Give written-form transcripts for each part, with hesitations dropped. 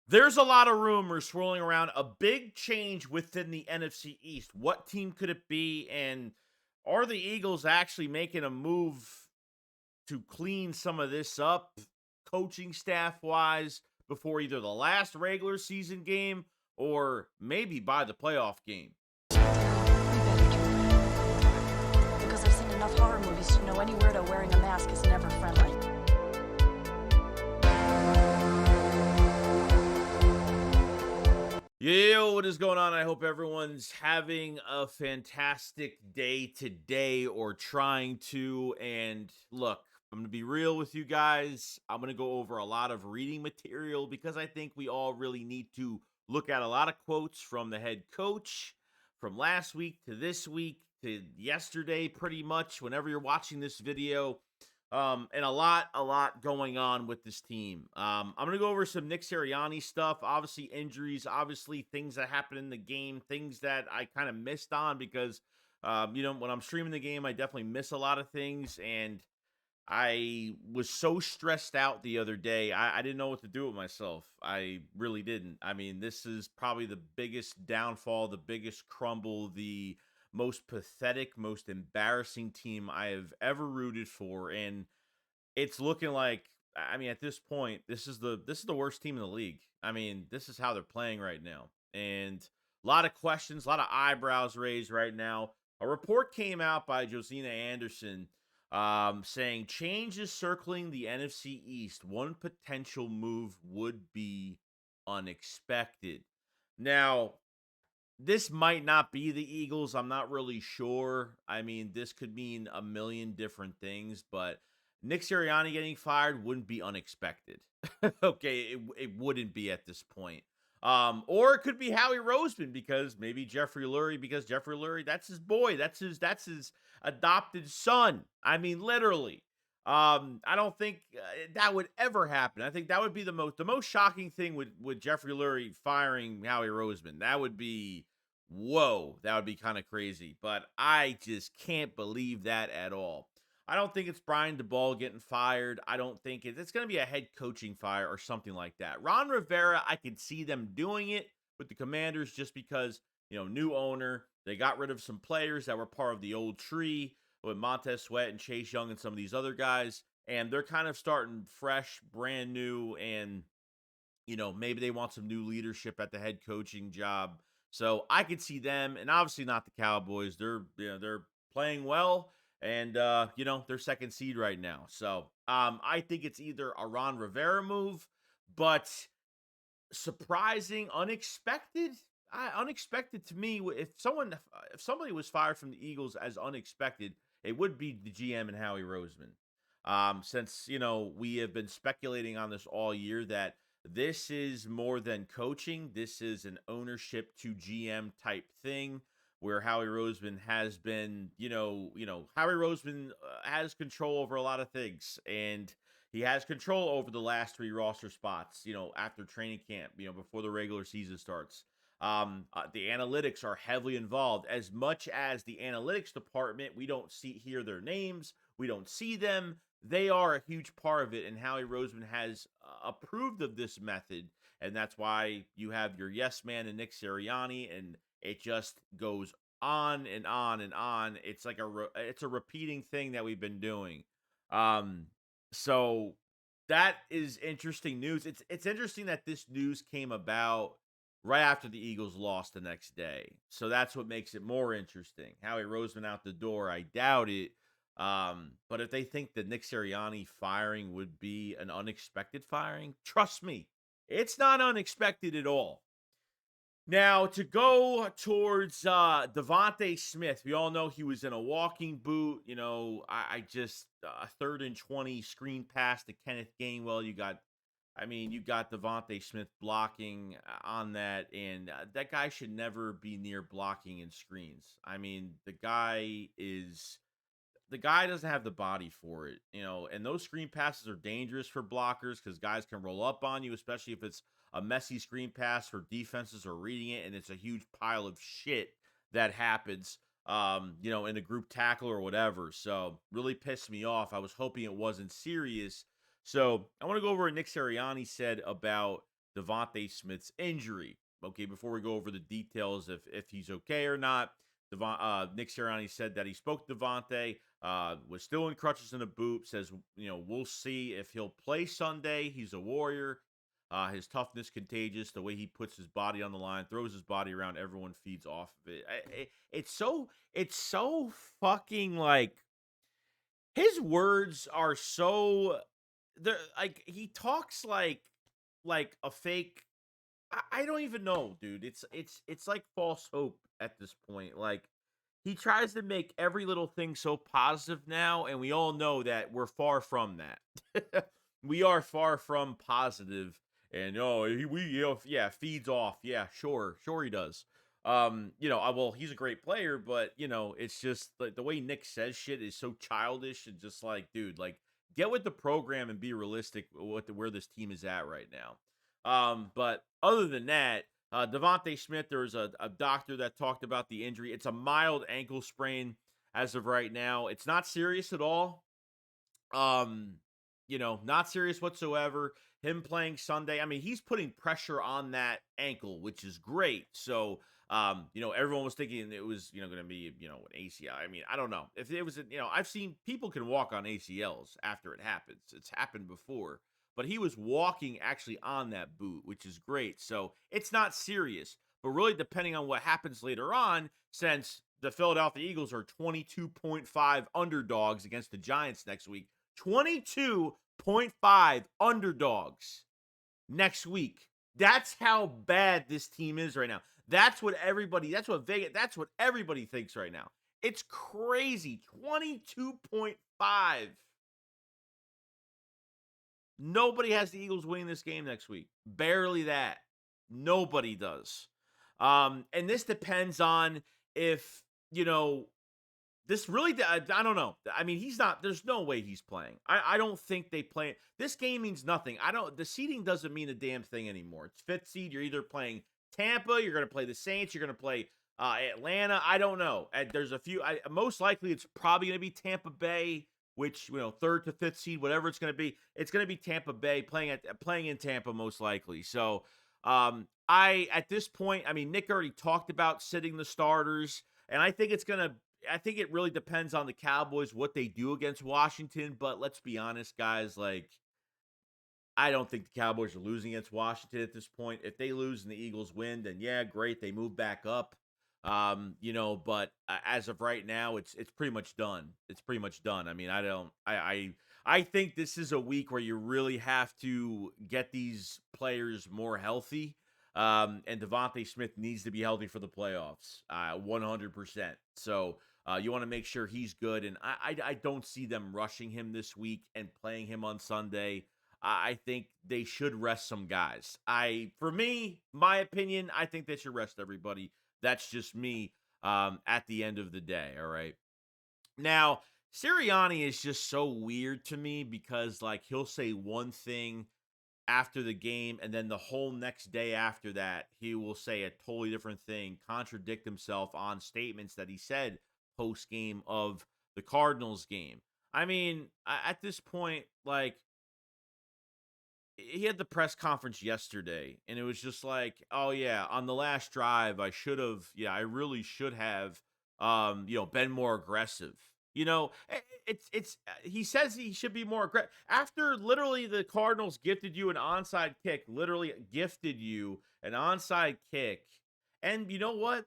There's a lot of rumors swirling around a big change within the NFC East. What team could it be? And are the Eagles actually making a move to clean some of this up, coaching staff wise, before either the last regular season game or maybe by the playoff game? We better turn around. Because I've seen enough horror movies to know any weirdo wearing a mask is never friendly. Yo, what is going on? I hope everyone's having a fantastic day today or trying to. And look, I'm going to be real with you guys. I'm going to go over a lot of reading material because I think we all really need to look at a lot of quotes from the head coach from last week to this week to yesterday, pretty much, whenever you're watching this video. And a lot going on with this team. I'm gonna go over some Nick Sirianni stuff, obviously injuries, obviously things that happened in the game, things that I kind of missed on because when I'm streaming the game, I definitely miss a lot of things, and I was so stressed out the other day. I didn't know what to do with myself. I really didn't. I mean, this is probably the biggest downfall, the biggest crumble, the most pathetic, most embarrassing team I have ever rooted for. And it's looking like, I mean, at this point, this is the worst team in the league. I mean, this is how they're playing right now. And a lot of questions, a lot of eyebrows raised right now. A report came out by Josina Anderson saying changes circling the NFC East. One potential move would be unexpected. Now, this might not be the Eagles. I'm not really sure. I mean, this could mean a million different things, but Nick Sirianni getting fired wouldn't be unexpected. Okay, it wouldn't be at this point. Or it could be Howie Roseman because maybe Jeffrey Lurie, because Jeffrey Lurie, that's his boy. That's his adopted son. I mean, literally. I don't think that would ever happen. I think that would be the most shocking thing with Jeffrey Lurie firing Howie Roseman. That would be whoa, that would be kind of crazy. But I just can't believe that at all. I don't think it's Brian DeBall getting fired. I don't think it's going to be a head coaching fire or something like that. Ron Rivera, I could see them doing it with the Commanders just because, new owner. They got rid of some players that were part of the old tree with Montez Sweat and Chase Young and some of these other guys. And they're kind of starting fresh, brand new, and maybe they want some new leadership at the head coaching job. So I could see them, and obviously not the Cowboys. They're playing well, and they're second seed right now. So I think it's either a Ron Rivera move, but surprising, unexpected. Unexpected to me. If somebody was fired from the Eagles as unexpected, it would be the GM and Howie Roseman. Since we have been speculating on this all year that this is more than coaching. This is an ownership to GM type thing where Howie Roseman has been, Howie Roseman has control over a lot of things, and he has control over the last three roster spots, after training camp, before the regular season starts. The analytics are heavily involved. As much as the analytics department, we don't hear their names, we don't see them. They are a huge part of it, and Howie Roseman has approved of this method, and that's why you have your yes man and Nick Sirianni, and it just goes on and on and on. It's like it's a repeating thing that we've been doing. Um, so that is interesting news. It's interesting that this news came about right after the Eagles lost the next day. So that's what makes it more interesting. Howie Roseman out the door, I doubt it. But if they think that Nick Sirianni firing would be an unexpected firing, trust me, it's not unexpected at all. Now, to go towards Devontae Smith, we all know he was in a walking boot. I just a 3rd and 20 screen pass to Kenneth Gainwell. You got Devontae Smith blocking on that, and that guy should never be near blocking in screens. I mean, the guy doesn't have the body for it, and those screen passes are dangerous for blockers because guys can roll up on you, especially if it's a messy screen pass for defenses are reading it and it's a huge pile of shit that happens, in a group tackle or whatever. So really pissed me off. I was hoping it wasn't serious. So I want to go over what Nick Sirianni said about Devontae Smith's injury. Okay, before we go over the details if he's okay or not, Nick Sirianni said that he spoke to Devontae, was still in crutches and a boot, says, we'll see if he'll play Sunday. He's a warrior. His toughness contagious. The way he puts his body on the line, throws his body around, everyone feeds off of it. It's so fucking like his words are so they're like he talks like a fake. I don't even know, dude. It's like false hope at this point. Like he tries to make every little thing so positive now, and we all know that we're far from that. We are far from positive, and yeah, feeds off. Yeah, sure he does. Well, he's a great player, but it's just like the way Nick says shit is so childish and just like, dude, like get with the program and be realistic with where this team is at right now. But other than that, Devontae Smith, there was a doctor that talked about the injury. It's a mild ankle sprain as of right now. It's not serious at all. Um, not serious whatsoever. Him playing Sunday, I mean, he's putting pressure on that ankle, which is great. So, everyone was thinking it was, going to be, an ACL. I mean, I don't know if it was, I've seen people can walk on ACLs after it happens. It's happened before, but he was walking actually on that boot, which is great. So it's not serious, but really depending on what happens later on, since the Philadelphia Eagles are 22.5 underdogs against the Giants next week. 22.5 underdogs next week. That's how bad this team is right now. That's what everybody thinks right now. It's crazy. 22.5. Nobody has the Eagles winning this game next week. Barely that. Nobody does. And this depends on if, this really, I don't know. I mean, there's no way he's playing. I don't think they play. This game means nothing. The seeding doesn't mean a damn thing anymore. It's fifth seed. You're either playing Tampa, you're going to play the Saints, you're going to play Atlanta. I don't know. There's a few, most likely it's probably going to be Tampa Bay, which, third to fifth seed, whatever it's going to be. It's going to be Tampa Bay playing in Tampa most likely. So, at this point, I mean, Nick already talked about sitting the starters, and I think it really depends on the Cowboys, what they do against Washington. But let's be honest, guys, like, I don't think the Cowboys are losing against Washington at this point. If they lose and the Eagles win, then yeah, great. They move back up. But as of right now, it's pretty much done. It's pretty much done. I mean, I think this is a week where you really have to get these players more healthy. And Devontae Smith needs to be healthy for the playoffs, 100%. So you want to make sure he's good. And I don't see them rushing him this week and playing him on Sunday. I think they should rest some guys. For me, my opinion, I think they should rest everybody. That's just me at the end of the day, all right? Now, Sirianni is just so weird to me because, like, he'll say one thing after the game, and then the whole next day after that, he will say a totally different thing, contradict himself on statements that he said post-game of the Cardinals game. I mean, at this point, like, he had the press conference yesterday, and it was just like, oh yeah, on the last drive, I really should have, been more aggressive. He says he should be more aggressive after literally the Cardinals gifted you an onside kick, and you know what?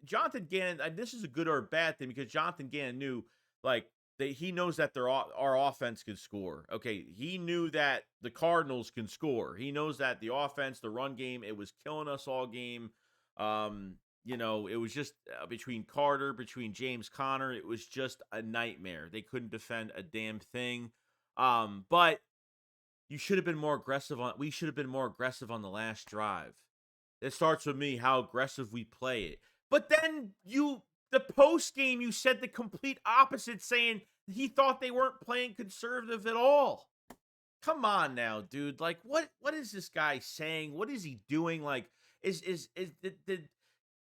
Jonathan Gannon, this is a good or a bad thing because Jonathan Gannon knew, like, he knows that our offense can score. Okay, he knew that the Cardinals can score. He knows that the offense, the run game, it was killing us all game. It was just between Carter, between James Conner, it was just a nightmare. They couldn't defend a damn thing. But we should have been more aggressive on the last drive. It starts with me, how aggressive we play it. But then the post game, you said the complete opposite, saying he thought they weren't playing conservative at all. Come on now, dude. Like, what is this guy saying? What is he doing? Like,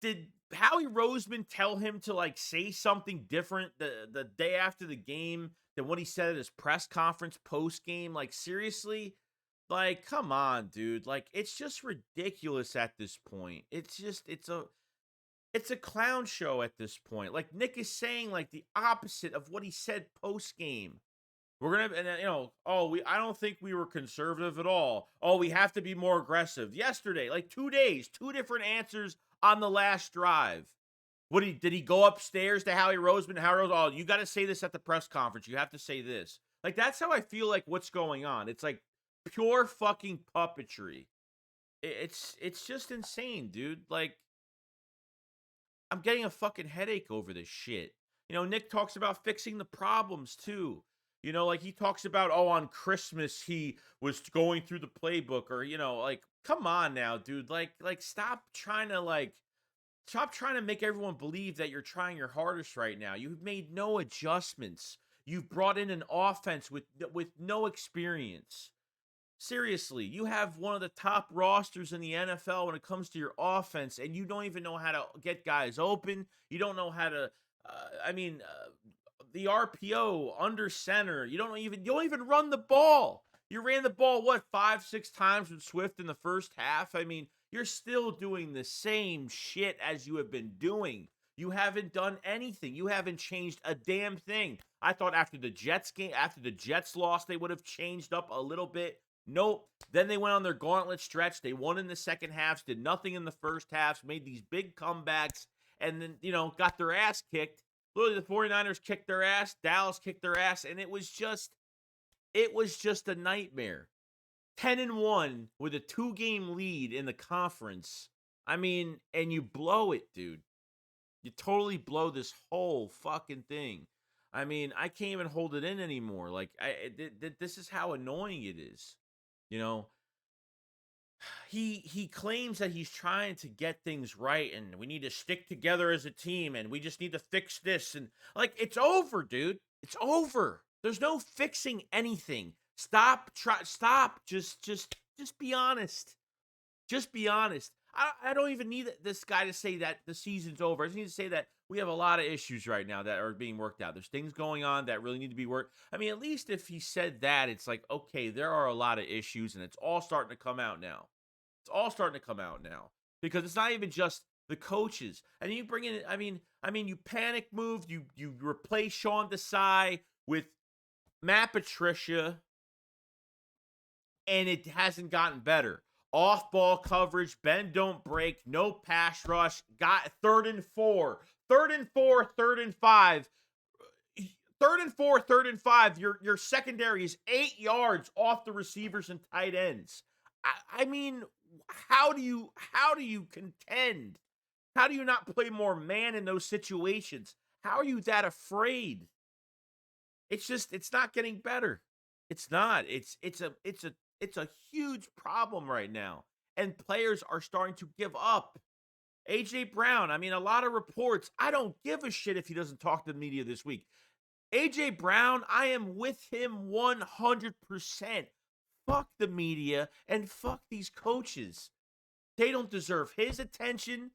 did Howie Roseman tell him to, like, say something different the day after the game than what he said at his press conference post game? Like, seriously? Like, come on, dude. Like, it's just ridiculous at this point. It's a clown show at this point. Like Nick is saying like the opposite of what he said post game. We're gonna, and then, oh, I don't think we were conservative at all. Oh, we have to be more aggressive. Yesterday, like 2 days, two different answers on the last drive. Did he go upstairs to Howie Roseman? Howie Roseman, oh, you got to say this at the press conference. You have to say this. Like that's how I feel like what's going on. It's like pure fucking puppetry. It's just insane, dude. Like I'm getting a fucking headache over this shit. Nick talks about fixing the problems too. Like he talks about, oh, on Christmas he was going through the playbook, or like, come on now, dude. Like stop trying to make everyone believe that you're trying your hardest right now. You've made no adjustments. You've brought in an offense with no experience. Seriously, you have one of the top rosters in the NFL when it comes to your offense, and you don't even know how to get guys open. You don't know how to, the RPO under center. You don't even run the ball. You ran the ball what 5-6 times with Swift in the first half. I mean, you're still doing the same shit as you have been doing. You haven't done anything. You haven't changed a damn thing. I thought after the Jets game, after the Jets lost, they would have changed up a little bit. Nope. Then they went on their gauntlet stretch. They won in the second halves, did nothing in the first halves, made these big comebacks, and then, got their ass kicked. Literally, the 49ers kicked their ass, Dallas kicked their ass, and it was just a nightmare. 10-1 with a 2-game lead in the conference. I mean, and you blow it, dude. You totally blow this whole fucking thing. I mean, I can't even hold it in anymore. Like, this is how annoying it is. He claims that he's trying to get things right, and we need to stick together as a team, and we just need to fix this, and like it's over, dude. It's over. There's no fixing anything. Stop. Just be honest. Just be honest. I don't even need this guy to say that the season's over. I just need to say that we have a lot of issues right now that are being worked out. There's things going on that really need to be worked. I mean, at least if he said that, it's like, okay, there are a lot of issues, and it's all starting to come out now. It's all starting to come out now because it's not even just the coaches. And you bring in, I mean, you panic moved. You replace Sean Desai with Matt Patricia, and it hasn't gotten better. Off-ball coverage, bend, don't break, no pass rush, got 3rd and 4, 3rd and 4, 3rd and 5. 3rd and 4, 3rd and 5, your secondary is 8 yards off the receivers and tight ends. I mean, how do you contend? How do you not play more man in those situations? How are you that afraid? It's not getting better. It's not. It's a huge problem right now. And players are starting to give up. AJ Brown, I mean, a lot of reports. I don't give a shit if he doesn't talk to the media this week. AJ Brown, I am with him 100%. Fuck the media and fuck these coaches. They don't deserve his attention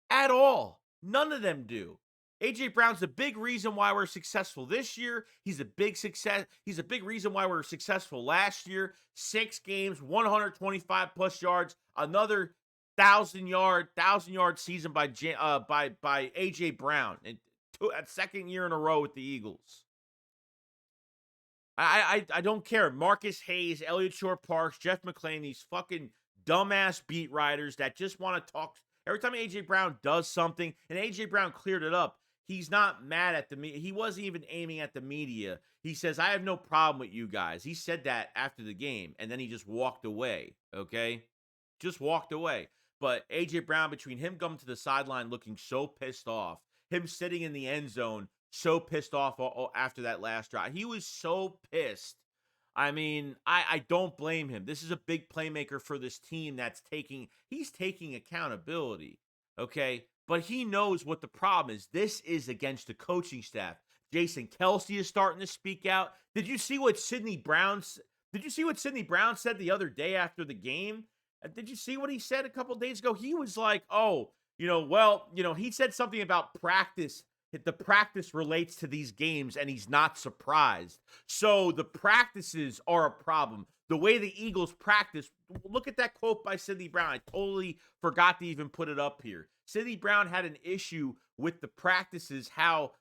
at all. None of them do. AJ Brown's the big reason why we're successful this year. He's a big success. He's a big reason why we're successful last year. 6 games, 125 plus yards, another 1,000-yard season by AJ Brown, and second year in a row with the Eagles. I don't care. Marcus Hayes, Elliott Shore-Parks, Jeff McClain, these fucking dumbass beat writers that just want to talk. Every time AJ Brown does something, and AJ Brown cleared it up, he's not mad at the media. He wasn't even aiming at the media. He says, I have no problem with you guys. He said that after the game, and then he just walked away, okay? Just walked away. But AJ Brown, between him coming to the sideline looking so pissed off, him sitting in the end zone so pissed off after that last drive, he was so pissed. I mean, I don't blame him. This is a big playmaker for this team he's taking accountability, okay? But he knows what the problem is. This is against the coaching staff. Jason Kelsey is starting to speak out. Did you see what Sidney Brown said the other day after the game? Did you see what he said a couple days ago? He was like, he said something about practice. The practice relates to these games, and he's not surprised. So the practices are a problem. the way the Eagles practice. Look at that quote by Sidney Brown. I totally forgot to even put it up here. Sidney Brown had an issue with the practices, how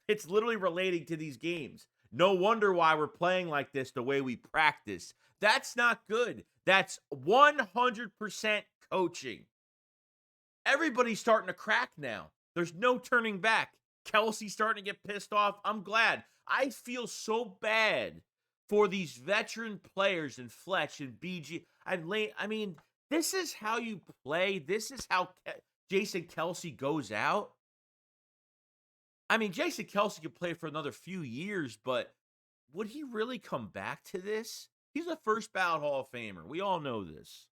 it's literally relating to these games. No wonder why we're playing like this the way we practice. That's not good. That's 100% coaching. Everybody's starting to crack now. There's no turning back. Kelsey's starting to get pissed off. I'm glad. I feel so bad for these veteran players in Fletch and BG. I mean, this is how you play. This is how Jason Kelsey goes out. I mean, Jason Kelsey could play for another few years, but would he really come back to this? He's a first ballot Hall of Famer. We all know this.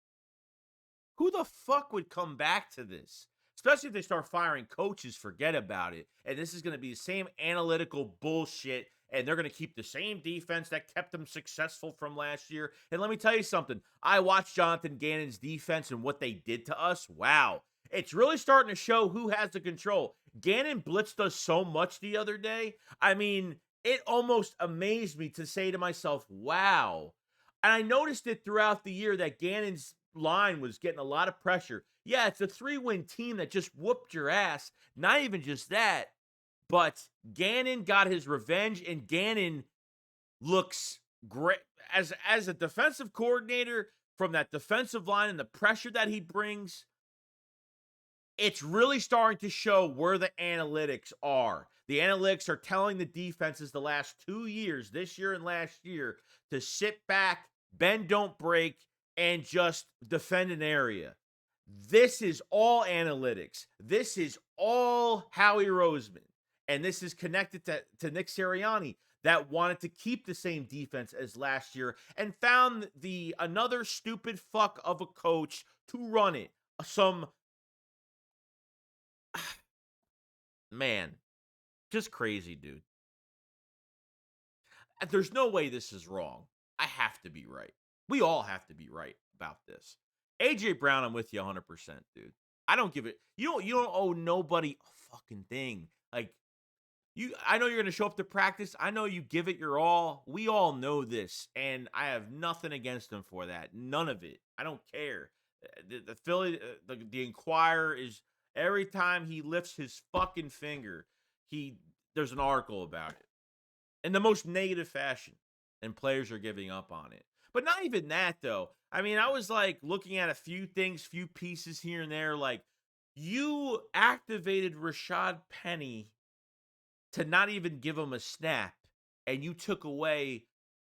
Who the fuck would come back to this? Especially if they start firing coaches, forget about it. And this is going to be the same analytical bullshit, and they're going to keep the same defense that kept them successful from last year. And let me tell you something. I watched Jonathan Gannon's defense and what they did to us. Wow. It's really starting to show who has the control. Gannon blitzed us so much the other day. I mean, it almost amazed me to say to myself, wow. And I noticed it throughout the year that Gannon's line was getting a lot of pressure. Yeah, it's a 3-win team that just whooped your ass. Not even just that, but Gannon got his revenge, and Gannon looks great as a defensive coordinator from that defensive line and the pressure that he brings. It's really starting to show where the analytics are. The analytics are telling the defenses the last 2 years, this year and last year, to sit back, bend, don't break, and just defend an area. This is all analytics. This is all Howie Roseman. And this is connected to Nick Sirianni that wanted to keep the same defense as last year and found another stupid fuck of a coach to run it. Man, just crazy, dude. There's no way this is wrong. I have to be right. We all have to be right about this. AJ Brown, I'm with you 100%, dude. I don't give it. You don't owe nobody a fucking thing. Like, I know you're going to show up to practice. I know you give it your all. We all know this, and I have nothing against him for that. None of it. I don't care. The Inquirer is, every time he lifts his fucking finger, there's an article about it in the most negative fashion, and players are giving up on it. But not even that, though. I mean, I was like looking at a few things, few pieces here and there. Like, you activated Rashad Penny to not even give him a snap, and you took away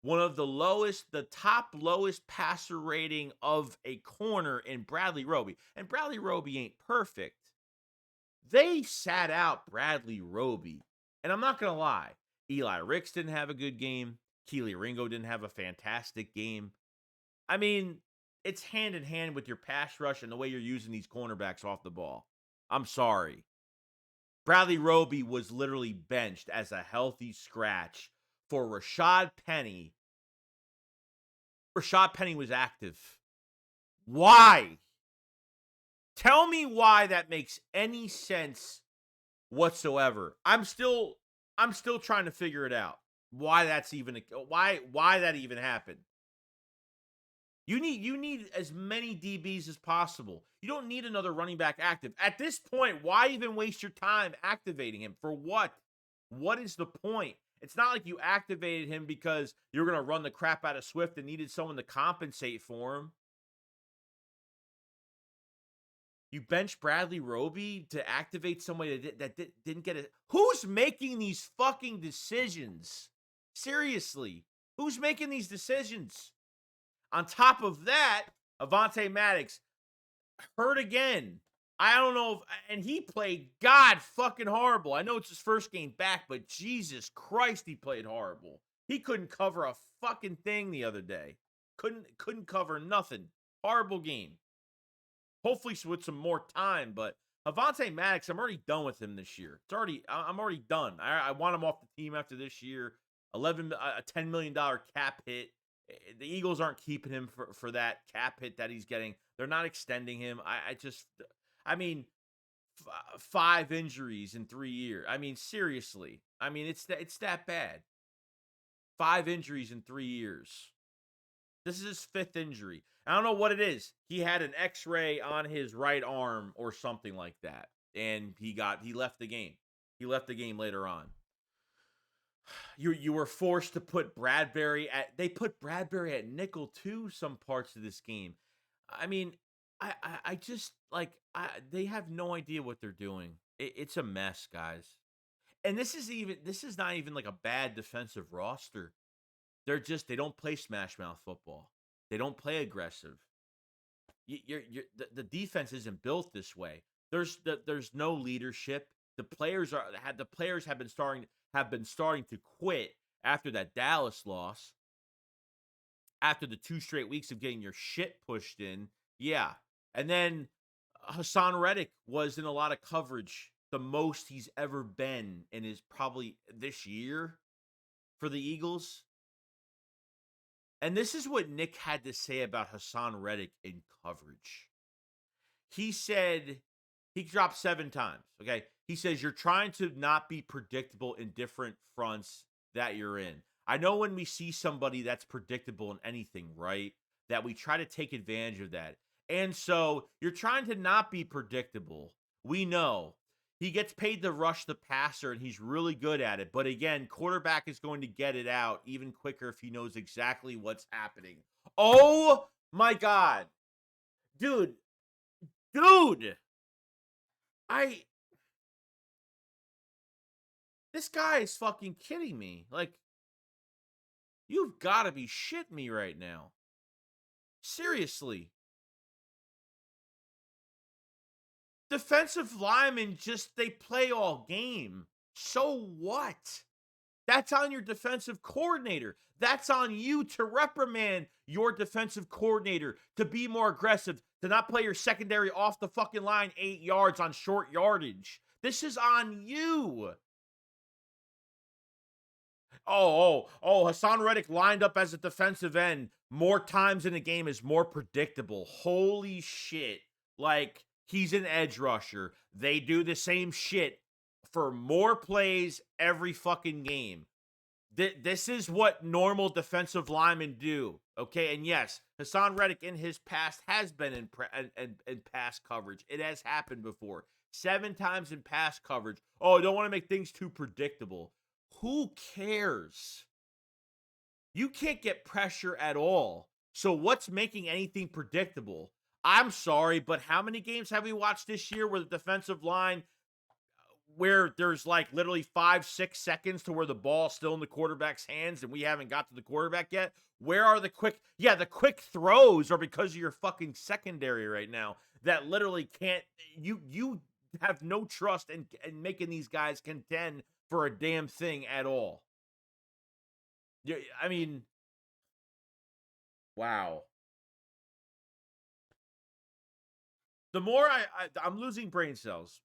one of the top lowest passer rating of a corner in Bradley Roby. And Bradley Roby ain't perfect. They sat out Bradley Roby. And I'm not going to lie. Eli Ricks didn't have a good game. Keely Ringo didn't have a fantastic game. I mean, it's hand in hand with your pass rush and the way you're using these cornerbacks off the ball. I'm sorry. Bradley Roby was literally benched as a healthy scratch for Rashad Penny. Rashad Penny was active. Why? Tell me why that makes any sense whatsoever. I'm still trying to figure it out. Why that even happened. You need as many DBs as possible. You don't need another running back active. At this point, why even waste your time activating him? For what? What is the point? It's not like you activated him because you're going to run the crap out of Swift and needed someone to compensate for him. You bench Bradley Roby to activate somebody that didn't get it. Who's making these fucking decisions? Seriously, who's making these decisions? On top of that, Avonte Maddox hurt again. I don't know and he played god fucking horrible. I know it's his first game back, but Jesus Christ, he played horrible. He couldn't cover a fucking thing the other day. Couldn't cover nothing. Horrible game. Hopefully with some more time, but Avonte Maddox, I'm already done with him this year. I'm already done. I want him off the team after this year. A $10 million cap hit. The Eagles aren't keeping him for that cap hit that he's getting. They're not extending him. I mean, 5 injuries in 3 years. I mean, seriously. I mean, it's that bad. 5 injuries in 3 years. This is his 5th injury. I don't know what it is. He had an X-ray on his right arm or something like that, and he left the game. He left the game later on. You were forced to put Bradbury at they put Bradbury at nickel too some parts of this game. I mean, I just like they have no idea what they're doing. It's a mess, guys. And this is not even like a bad defensive roster. They don't play smash mouth football. They don't play aggressive. The defense isn't built this way. There's no leadership. The players have been starting to quit after that Dallas loss. After the 2 straight weeks of getting your shit pushed in. Yeah. And then Hassan Reddick was in a lot of coverage, the most he's ever been in his probably this year for the Eagles. And this is what Nick had to say about Hassan Reddick in coverage. He said he dropped 7 times, okay? He says you're trying to not be predictable in different fronts that you're in. I know when we see somebody that's predictable in anything, right? That we try to take advantage of that. And so you're trying to not be predictable. We know. He gets paid to rush the passer, and he's really good at it. But again, quarterback is going to get it out even quicker if he knows exactly what's happening. Oh, my God. Dude. This guy is fucking kidding me. Like, you've got to be shitting me right now. Seriously. Defensive linemen they play all game. So what? That's on your defensive coordinator. That's on you to reprimand your defensive coordinator to be more aggressive, to not play your secondary off the fucking line 8 yards on short yardage. This is on you. Hassan Reddick lined up as a defensive end more times in a game is more predictable. Holy shit. Like, he's an edge rusher. They do the same shit for more plays every fucking game. This is what normal defensive linemen do, okay? And yes, Hassan Reddick in his past has been in pass coverage. It has happened before. 7 times in pass coverage. Oh, I don't want to make things too predictable. Who cares? You can't get pressure at all. So what's making anything predictable? I'm sorry, but how many games have we watched this year where the defensive line, where there's like literally 5-6 seconds to where the ball's still in the quarterback's hands and we haven't got to the quarterback yet? Where are the quick throws are because of your fucking secondary right now that literally can't, you have no trust in making these guys contend for a damn thing at all. I mean, wow. The more I'm losing brain cells.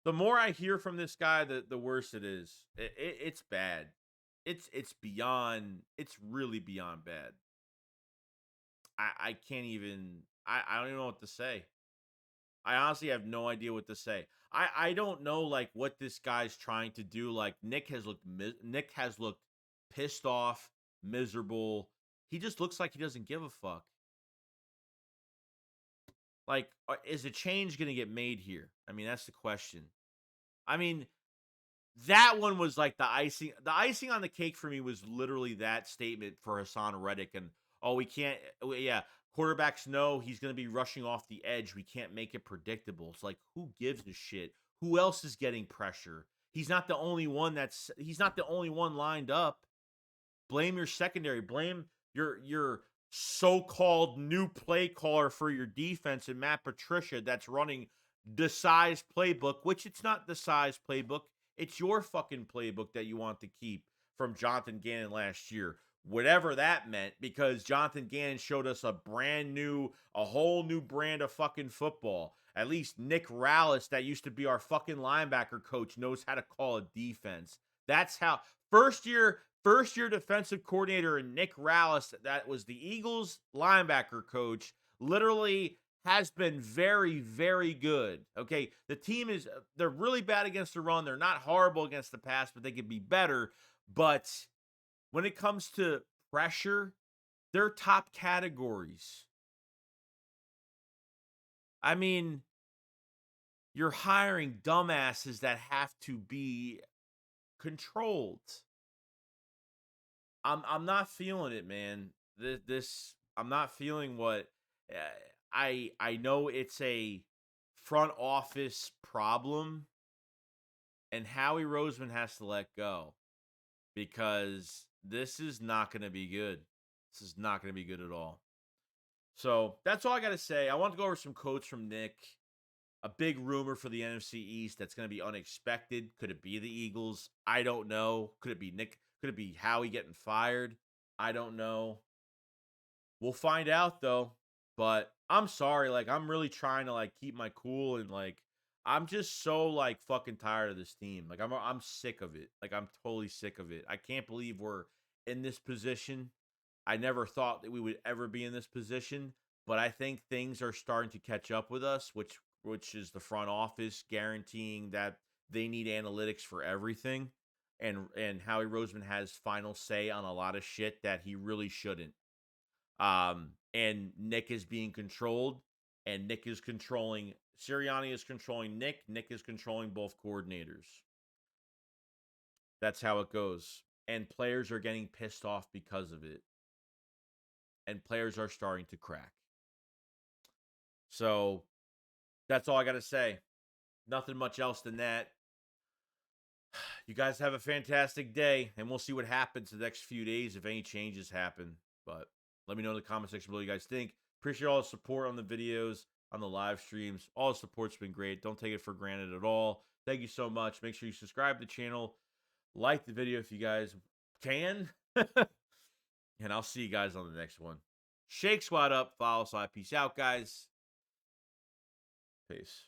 The more I hear from this guy, the worse it is. It's bad. It's beyond. It's really beyond bad. I can't even. I don't even know what to say. I honestly have no idea what to say. I don't know like what this guy's trying to do. Like Nick has looked pissed off, miserable. He just looks like he doesn't give a fuck. Like, is a change going to get made here? I mean, that's the question. I mean, that one was like the icing. The icing on the cake for me was literally that statement for Hassan Reddick. And, we can't, yeah, quarterbacks know he's going to be rushing off the edge. We can't make it predictable. It's like, who gives a shit? Who else is getting pressure? He's not the only one lined up. Blame your secondary. Blame your so-called new play caller for your defense and Matt Patricia that's running the size playbook, which it's not the size playbook. It's your fucking playbook that you want to keep from Jonathan Gannon last year. Whatever that meant, because Jonathan Gannon showed us a whole new brand of fucking football. At least Nick Rallis, that used to be our fucking linebacker coach, knows how to call a defense. That's how first year defensive coordinator and Nick Rallis, that was the Eagles linebacker coach, literally has been very, very good. Okay, the team they're really bad against the run. They're not horrible against the pass, but they could be better. But when it comes to pressure, They're top categories. I mean, you're hiring dumbasses that have to be controlled. I'm not feeling it, man. This I'm not feeling what uh, I know it's a front office problem, and Howie Roseman has to let go because this is not going to be good. This is not going to be good at all. So that's all I got to say. I want to go over some quotes from Nick. A big rumor for the NFC East that's going to be unexpected. Could it be the Eagles? I don't know. Could it be Nick? Could it be Howie getting fired? I don't know. We'll find out though. But I'm sorry, like I'm really trying to like keep my cool and like I'm just so like fucking tired of this team. Like I'm sick of it. Like I'm totally sick of it. I can't believe we're in this position. I never thought that we would ever be in this position, but I think things are starting to catch up with us, which is the front office guaranteeing that they need analytics for everything. And Howie Roseman has final say on a lot of shit that he really shouldn't. And Nick is being controlled, and Nick is controlling Sirianni is controlling Nick. Nick is controlling both coordinators. That's how it goes. And players are getting pissed off because of it. And players are starting to crack. So that's all I got to say. Nothing much else than that. You guys have a fantastic day, and we'll see what happens the next few days if any changes happen. But let me know in the comment section below what you guys think. Appreciate all the support on the videos, on the live streams. All the support's been great. Don't take it for granted at all. Thank you so much. Make sure you subscribe to the channel. Like the video if you guys can. And I'll see you guys on the next one. Shake Squad up. Follow Slide. Peace out, guys. Peace.